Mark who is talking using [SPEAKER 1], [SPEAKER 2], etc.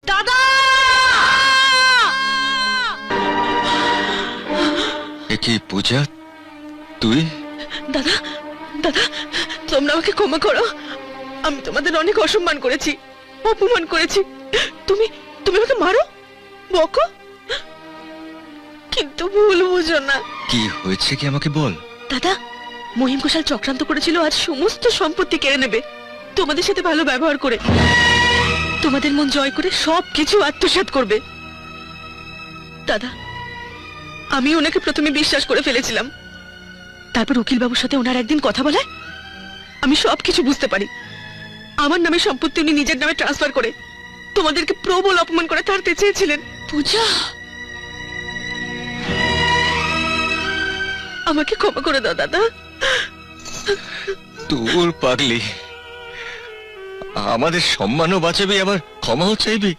[SPEAKER 1] দাদা!
[SPEAKER 2] কি পূজা, তুই?
[SPEAKER 1] দাদা, দাদা, তোমরা আমাকে ক্ষমা করো। আমি তোমাদের অনেক অসম্মান করেছি, অপমান করেছি। তুমি তুমি আমাকে মারো, বকো, কিন্তু ভুল বুঝো না।
[SPEAKER 2] কি হয়েছে কি আমাকে বল।
[SPEAKER 1] দাদা, মহিম ঘোষাল চক্রান্ত করেছিল আজ সমস্ত সম্পত্তি কেড়ে নেবে, তোমাদের সাথে ভালো ব্যবহার করে, তোমাদের মন জয় করে সবকিছু আত্মসাৎ করবে। দাদা, আমি ওনাকে প্রথমে বিশ্বাস করে ফেলেছিলাম, তারপর উকিল বাবুর সাথে ওনার একদিন কথা বলায় আমি সবকিছু বুঝতে পারি। আমার নামে সম্পত্তি উনি নিজের নামে ট্রান্সফার করে তোমাদেরকে প্রবল অপমান করে তাড়তে চেয়েছিলেন। পূজা, আমাকে ক্ষমা করে দাও দাদা।
[SPEAKER 2] তোর পাগলি, আমাদের সম্মানও বাঁচাবি আবার ক্ষমাও চাইবি।